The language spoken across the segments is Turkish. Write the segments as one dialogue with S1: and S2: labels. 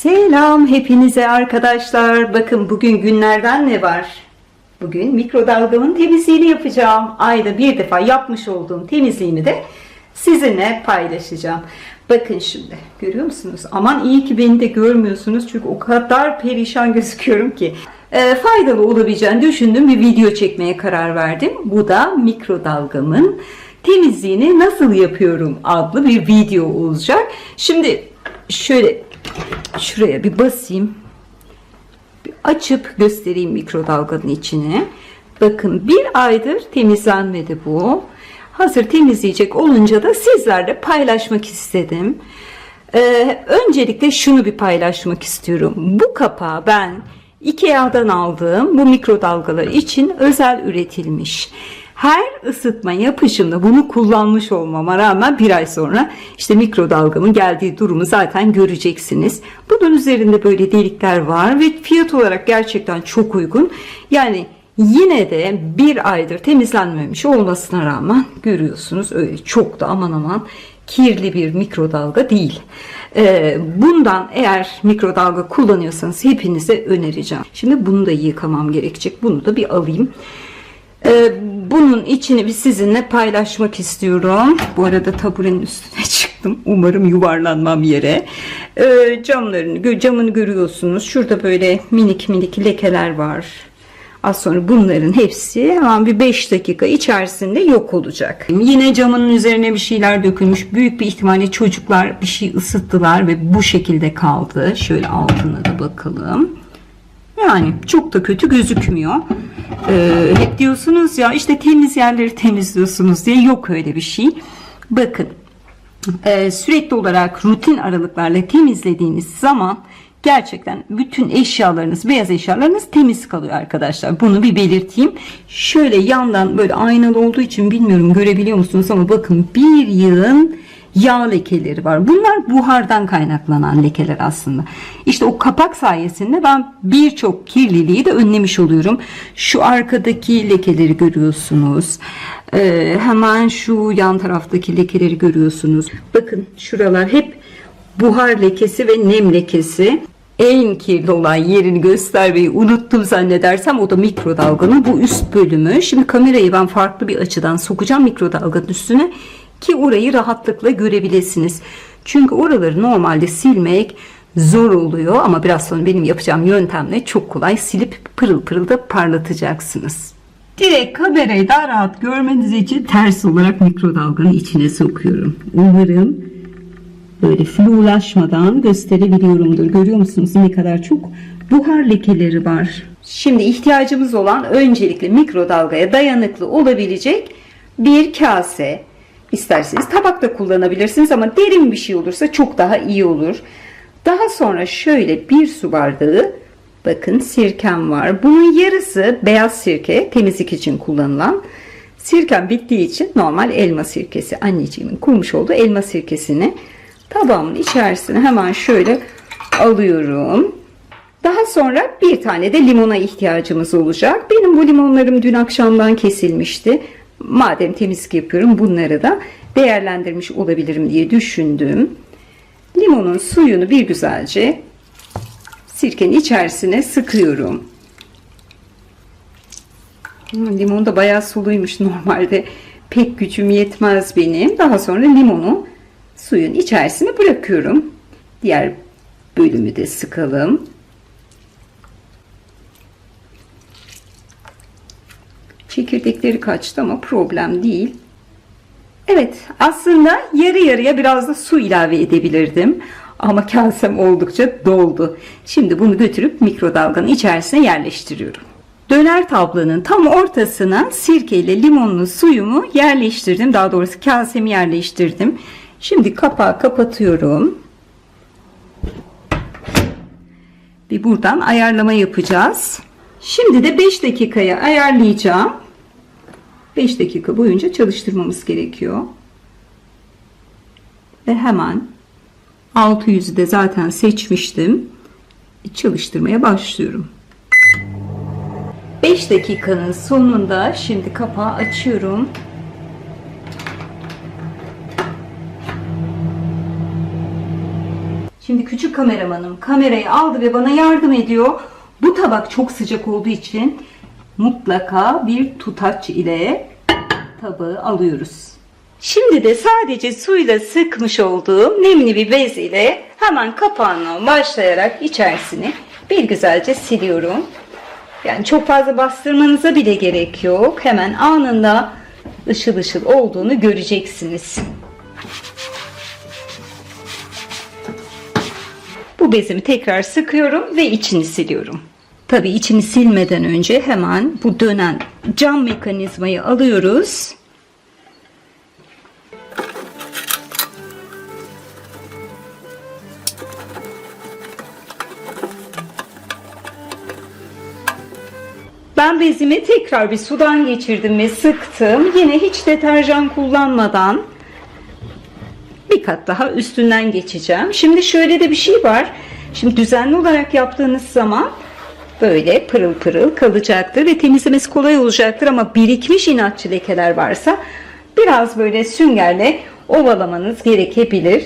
S1: Selam hepinize arkadaşlar. Bakın bugün günlerden ne var? Bugün mikrodalgamın temizliğini yapacağım. Ayda bir defa yapmış olduğum temizliğimi de sizinle paylaşacağım. Bakın şimdi görüyor musunuz? Aman iyi ki beni de görmüyorsunuz çünkü o kadar perişan gözüküyorum ki. Faydalı olabileceğini düşündüğüm bir video çekmeye karar verdim. Bu da mikrodalgamın temizliğini nasıl yapıyorum adlı bir video olacak. Şimdi şöyle şuraya bir basayım. Bir açıp göstereyim mikrodalganın içine. Bakın bir aydır temizlenmedi bu. Hazır temizleyecek olunca da sizlerle paylaşmak istedim. Öncelikle şunu bir paylaşmak istiyorum. Bu kapağı ben IKEA'dan aldığım bu mikrodalgalar için özel üretilmiş. Her ısıtma yapışımda bunu kullanmış olmama rağmen bir ay sonra işte mikrodalgamın geldiği durumu zaten göreceksiniz. Bunun üzerinde böyle delikler var ve fiyat olarak gerçekten çok uygun. Yani yine de bir aydır temizlenmemiş olmasına rağmen görüyorsunuz öyle çok da aman aman kirli bir mikrodalga değil. Bundan eğer mikrodalga kullanıyorsanız hepinize önereceğim. Şimdi bunu da yıkamam gerekecek. Bunu da bir alayım. Bunun içini bir sizinle paylaşmak istiyorum. Bu arada taburenin üstüne çıktım. Umarım yuvarlanmam yere. Camını görüyorsunuz. Şurada böyle minik minik lekeler var. Az sonra bunların hepsi hemen bir 5 dakika içerisinde yok olacak. Yine camının üzerine bir şeyler dökülmüş. Büyük bir ihtimalle çocuklar bir şey ısıttılar ve bu şekilde kaldı. Şöyle altına da bakalım. Yani çok da kötü gözükmüyor. Hep diyorsunuz ya işte temiz yerleri temizliyorsunuz diye, yok öyle bir şey. Bakın sürekli olarak rutin aralıklarla temizlediğiniz zaman gerçekten bütün eşyalarınız, beyaz eşyalarınız temiz kalıyor arkadaşlar. Bunu bir belirteyim. Şöyle yandan böyle aynalı olduğu için bilmiyorum görebiliyor musunuz ama bakın bir yığın yağ lekeleri var. Bunlar buhardan kaynaklanan lekeler aslında. İşte o kapak sayesinde ben birçok kirliliği de önlemiş oluyorum. Şu arkadaki lekeleri görüyorsunuz. Hemen şu yan taraftaki lekeleri görüyorsunuz. Bakın şuralar hep buhar lekesi ve nem lekesi. En kirli olan yerini göstermeyi unuttum zannedersem o da mikrodalganın bu üst bölümü. Şimdi kamerayı ben farklı bir açıdan sokacağım mikrodalganın üstüne ki orayı rahatlıkla görebilirsiniz. Çünkü oraları normalde silmek zor oluyor ama biraz sonra benim yapacağım yöntemle çok kolay silip pırıl pırıl da parlatacaksınız. Direkt kamerayı daha rahat görmeniz için ters olarak mikrodalganın içine sokuyorum. Umarım böyle flulaşmadan gösterebiliyorumdur. Görüyor musunuz ne kadar çok buhar lekeleri var. Şimdi ihtiyacımız olan öncelikle mikrodalgaya dayanıklı olabilecek bir kase. İsterseniz tabak da kullanabilirsiniz ama derin bir şey olursa çok daha iyi olur. Daha sonra şöyle bir su bardağı bakın sirkem var. Bunun yarısı beyaz sirke, temizlik için kullanılan. Sirkem bittiği için normal elma sirkesi, anneciğimin kurmuş olduğu elma sirkesini tabağımın içerisine hemen şöyle alıyorum. Daha sonra bir tane de limona ihtiyacımız olacak. Benim bu limonlarım dün akşamdan kesilmişti. Madem temizlik yapıyorum bunları da değerlendirmiş olabilirim diye düşündüm. Limonun suyunu bir güzelce sirkenin içerisine sıkıyorum. Limon da bayağı suluymuş. Normalde pek gücüm yetmez benim. Daha sonra limonu suyun içerisine bırakıyorum. Diğer bölümü de sıkalım. Çekirdekleri kaçtı ama problem değil. Evet, aslında yarı yarıya biraz da su ilave edebilirdim. Ama kasem oldukça doldu. Şimdi bunu götürüp mikrodalganın içerisine yerleştiriyorum. Döner tablanın tam ortasına sirke ile limonlu suyumu yerleştirdim. Daha doğrusu kasemi yerleştirdim. Şimdi kapağı kapatıyorum. Bir buradan ayarlama yapacağız. Şimdi de 5 dakikaya ayarlayacağım. 5 dakika boyunca çalıştırmamız gerekiyor. Ve hemen 600'ü de zaten seçmiştim. Çalıştırmaya başlıyorum. 5 dakikanın sonunda şimdi kapağı açıyorum. Şimdi küçük kameramanım kamerayı aldı ve bana yardım ediyor. Bu tabak çok sıcak olduğu için mutlaka bir tutaç ile tabağı alıyoruz. Şimdi de sadece suyla sıkmış olduğum nemli bir bez ile hemen kapağına başlayarak içerisini bir güzelce siliyorum. Yani çok fazla bastırmanıza bile gerek yok. Hemen anında ışıl ışıl olduğunu göreceksiniz. Bu bezimi tekrar sıkıyorum ve içini siliyorum. Tabii içini silmeden önce hemen bu dönen cam mekanizmayı alıyoruz. Ben bezimi tekrar bir sudan geçirdim ve sıktım. Yine hiç deterjan kullanmadan bir kat daha üstünden geçeceğim. Şimdi şöyle de bir şey var. Şimdi düzenli olarak yaptığınız zaman böyle pırıl pırıl kalacaktır ve temizlemesi kolay olacaktır. Ama birikmiş inatçı lekeler varsa biraz böyle süngerle ovalamanız gerekebilir.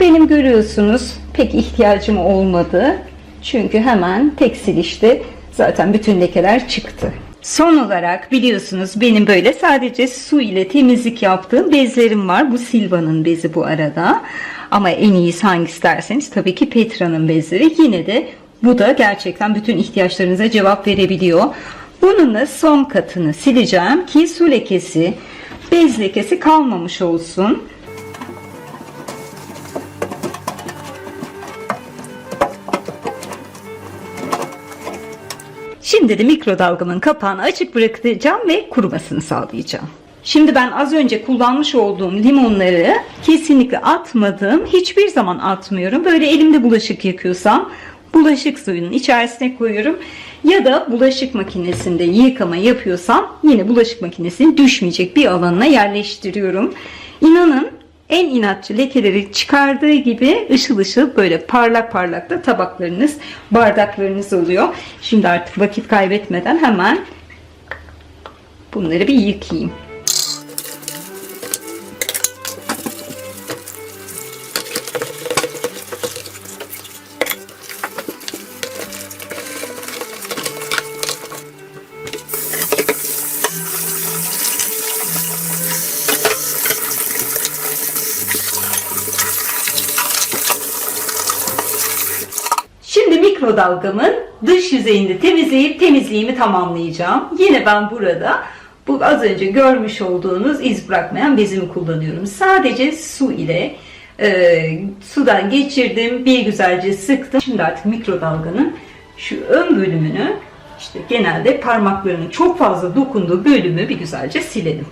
S1: Benim görüyorsunuz pek ihtiyacım olmadı. Çünkü hemen tek silişte zaten bütün lekeler çıktı. Son olarak biliyorsunuz benim böyle sadece su ile temizlik yaptığım bezlerim var. Bu Silva'nın bezi bu arada. Ama en iyisi hangisi derseniz tabii ki Petra'nın bezleri. Yine de bu da gerçekten bütün ihtiyaçlarınıza cevap verebiliyor. Bununla son katını sileceğim ki su lekesi, bez lekesi kalmamış olsun. Şimdi de mikrodalgamın kapağını açık bırakacağım ve kurumasını sağlayacağım. Şimdi ben az önce kullanmış olduğum limonları kesinlikle atmadım. Hiçbir zaman atmıyorum. Böyle elimde bulaşık yıkıyorsam bulaşık suyunun içerisine koyuyorum. Ya da bulaşık makinesinde yıkama yapıyorsam yine bulaşık makinesinin düşmeyecek bir alanına yerleştiriyorum. İnanın en inatçı lekeleri çıkardığı gibi ışıl ışıl böyle parlak parlak da tabaklarınız, bardaklarınız oluyor. Şimdi artık vakit kaybetmeden hemen bunları bir yıkayayım. Şimdi mikrodalgamın dış yüzeyini temizleyip temizliğimi tamamlayacağım. Yine ben burada bu az önce görmüş olduğunuz iz bırakmayan bezimi kullanıyorum. Sadece su ile sudan geçirdim, bir güzelce sıktım. Şimdi artık mikrodalganın şu ön bölümünü, işte genelde parmaklarının çok fazla dokunduğu bölümü bir güzelce silelim.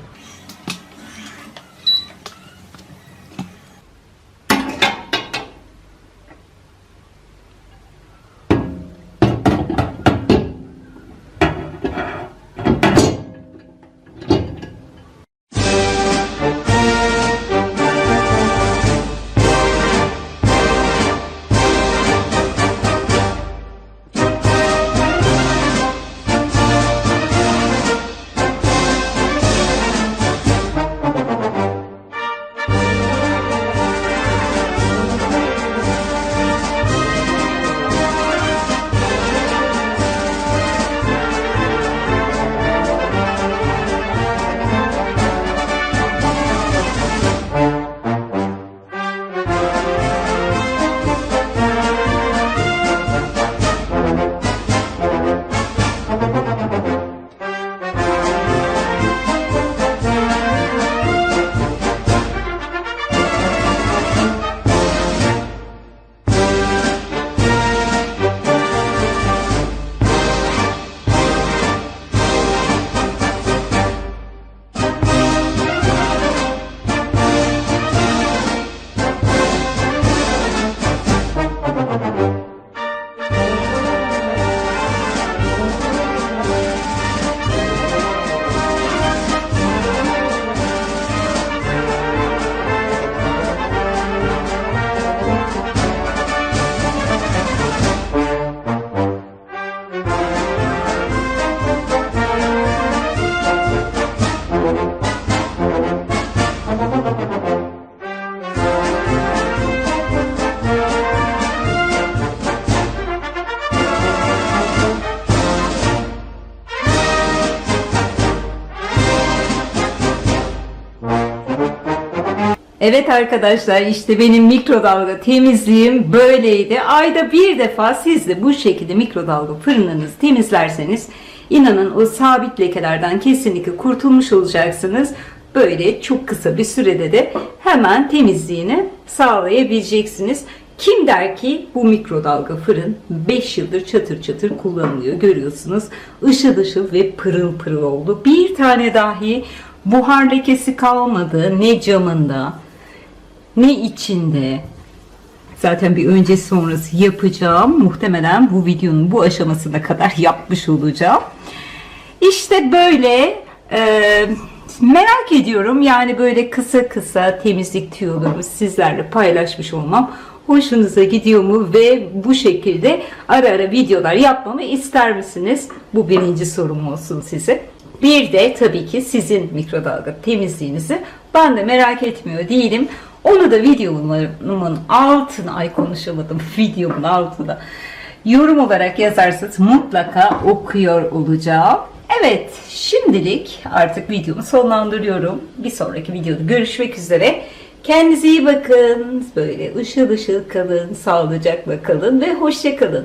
S1: Evet arkadaşlar, işte benim mikrodalga temizliğim böyleydi. Ayda bir defa siz de bu şekilde mikrodalga fırınınızı temizlerseniz inanın o sabit lekelerden kesinlikle kurtulmuş olacaksınız. Böyle çok kısa bir sürede de hemen temizliğini sağlayabileceksiniz. Kim der ki bu mikrodalga fırın 5 yıldır çatır çatır kullanılıyor, görüyorsunuz. Işıl ışıl ve pırıl pırıl oldu. Bir tane dahi buhar lekesi kalmadı ne camında ne içinde. Zaten bir öncesi sonrası yapacağım. Muhtemelen bu videonun bu aşamasına kadar yapmış olacağım. İşte böyle merak ediyorum. Yani böyle kısa kısa temizlik tüyolarımı sizlerle paylaşmış olmam hoşunuza gidiyor mu? Ve bu şekilde ara ara videolar yapmamı ister misiniz? Bu birinci sorum olsun size. Bir de tabii ki sizin mikrodalga temizliğinizi ben de merak etmiyor değilim. Onu da videomun altına, videomun altına yorum olarak yazarsanız mutlaka okuyor olacağım. Evet, şimdilik artık videomu sonlandırıyorum. Bir sonraki videoda görüşmek üzere. Kendinize iyi bakın. Böyle ışıl ışıl kalın, sağlıcakla kalın ve hoşça kalın.